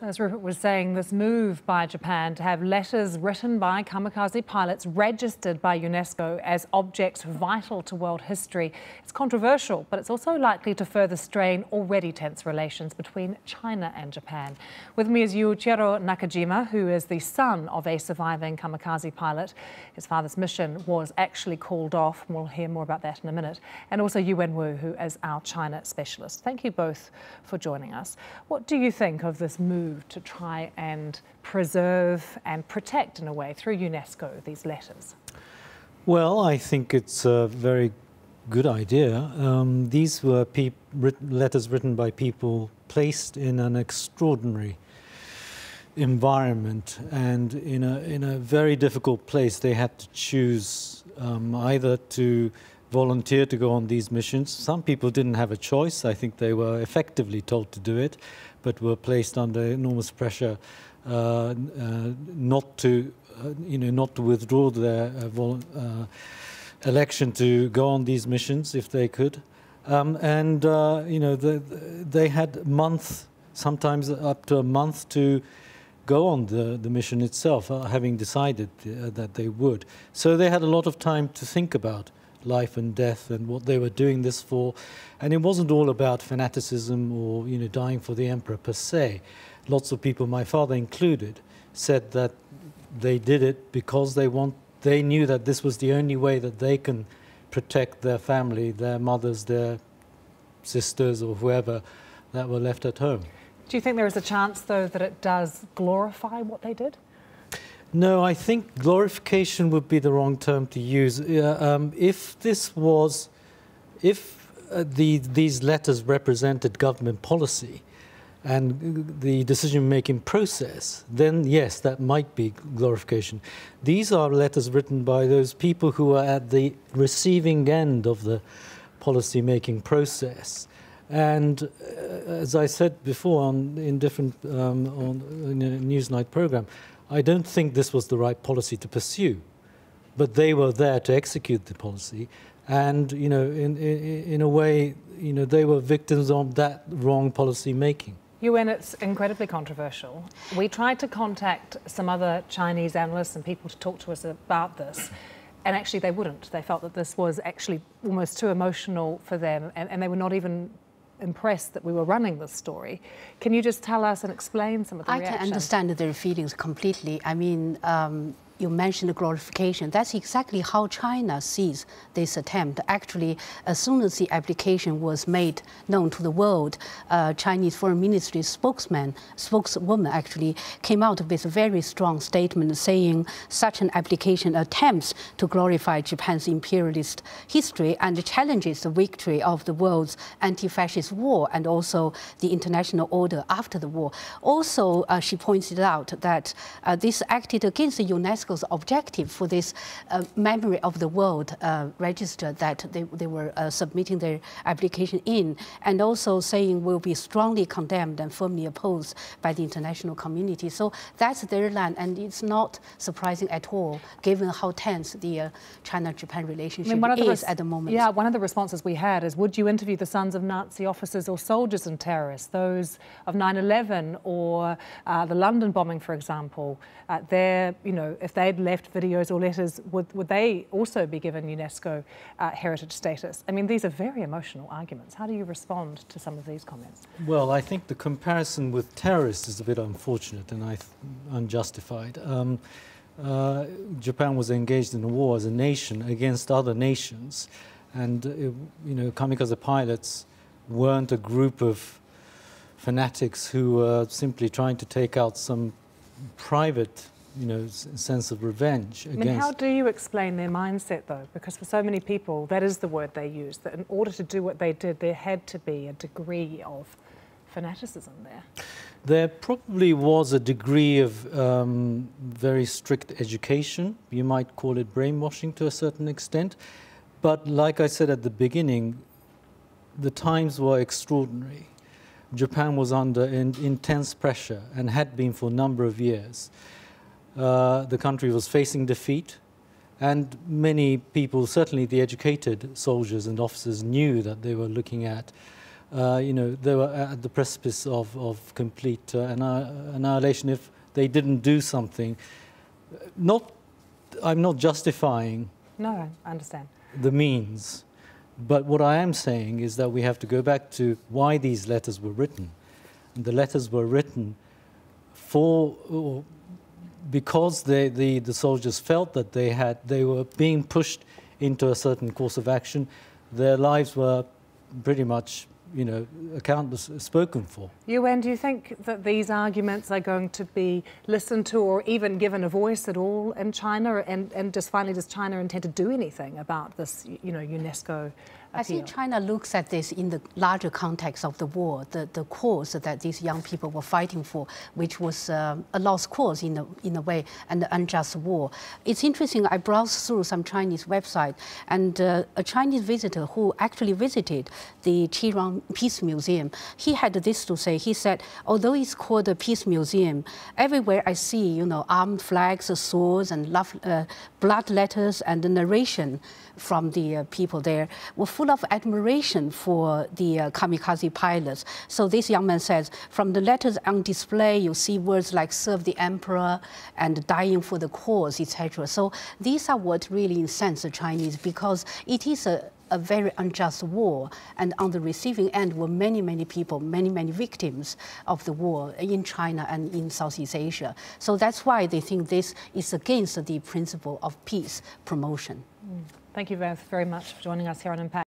So as Rupert was saying, this move by Japan to have letters written by kamikaze pilots registered by UNESCO as objects vital to world history, it's controversial, but it's also likely to further strain already tense relations between China and Japan. With me is Yuuichiro Nakajima, who is the son of a surviving kamikaze pilot. His father's mission was actually called off. We'll hear more about that in a minute. And also Yuwen Wu, who is our China specialist. Thank you both for joining us. What do you think of this move to try and preserve and protect, in a way, through UNESCO, these letters? Well, I think it's a very good idea. These were letters written by people placed in an extraordinary environment and in a very difficult place. They had to choose either to volunteer to go on these missions. Some people didn't have a choice. I think they were effectively told to do it, but were placed under enormous pressure not to withdraw their election to go on these missions if they could. They had months, sometimes up to a month, to go on the mission itself, having decided that they would. So they had a lot of time to think about life and death and what they were doing this for. And it wasn't all about fanaticism or dying for the emperor per se. Lots of people, my father included, said that they did it because they knew that this was the only way that they can protect their family, their mothers, their sisters, or whoever that were left at home. Do you think there is a chance, though, that it does glorify what they did? No, I think glorification would be the wrong term to use. If these letters represented government policy and the decision-making process, then yes, that might be glorification. These are letters written by those people who are at the receiving end of the policy-making process. And as I said before in a Newsnight program, I don't think this was the right policy to pursue, but they were there to execute the policy, and in a way, they were victims of that wrong policy making. Yuwen, it's incredibly controversial. We tried to contact some other Chinese analysts and people to talk to us about this, and actually they wouldn't. They felt that this was actually almost too emotional for them, and they were not even impressed that we were running this story. Can you just tell us and explain some of the reactions? I can understand their feelings completely. I mean, you mentioned glorification. That's exactly how China sees this attempt. Actually, as soon as the application was made known to the world, Chinese Foreign Ministry spokeswoman actually came out with a very strong statement saying such an application attempts to glorify Japan's imperialist history and challenges the victory of the world's anti-fascist war and also the international order after the war. Also, she pointed out that this acted against the UNESCO's objective for this memory of the world register that they were submitting their application in, and also saying will be strongly condemned and firmly opposed by the international community. So that's their land, and it's not surprising at all, given how tense the China-Japan relationship is at the moment. Yeah, one of the responses we had is, would you interview the sons of Nazi officers or soldiers and terrorists, those of 9/11 or the London bombing, for example? If they'd left videos or letters, would they also be given UNESCO heritage status? I mean, these are very emotional arguments. How do you respond to some of these comments? Well, I think the comparison with terrorists is a bit unfortunate and unjustified. Japan was engaged in a war as a nation against other nations, and kamikaze pilots weren't a group of fanatics who were simply trying to take out some private sense of revenge against. I mean, how do you explain their mindset, though? Because for so many people, that is the word they use, that in order to do what they did, there had to be a degree of fanaticism there. There probably was a degree of very strict education. You might call it brainwashing to a certain extent. But like I said at the beginning, the times were extraordinary. Japan was under intense pressure and had been for a number of years. The country was facing defeat, and many people, certainly the educated soldiers and officers, knew that they were looking at they were at the precipice of complete annihilation if they didn't do something. I'm not justifying. No, I understand. The means, but what I am saying is that we have to go back to why these letters were written. And the letters were written because the soldiers felt that they were being pushed into a certain course of action. Their lives were pretty much, spoken for. Yuwen, do you think that these arguments are going to be listened to or even given a voice at all in China? And just finally, does China intend to do anything about this, UNESCO appeal? I think China looks at this in the larger context of the war, the cause that these young people were fighting for, which was a lost cause in a way, and the unjust war. It's interesting, I browsed through some Chinese website, and a Chinese visitor who actually visited the Qirong Peace Museum, he had this to say. He said, although it's called a Peace Museum, everywhere I see, armed flags, swords, and blood letters, and the narration from the people there were full of admiration for the kamikaze pilots. So this young man says, from the letters on display, you see words like serve the emperor and dying for the cause, etc. So these are what really incensed the Chinese, because it is a very unjust war, and on the receiving end were many, many people, many, many victims of the war in China and in Southeast Asia. So that's why they think this is against the principle of peace promotion. Thank you both very much for joining us here on Impact.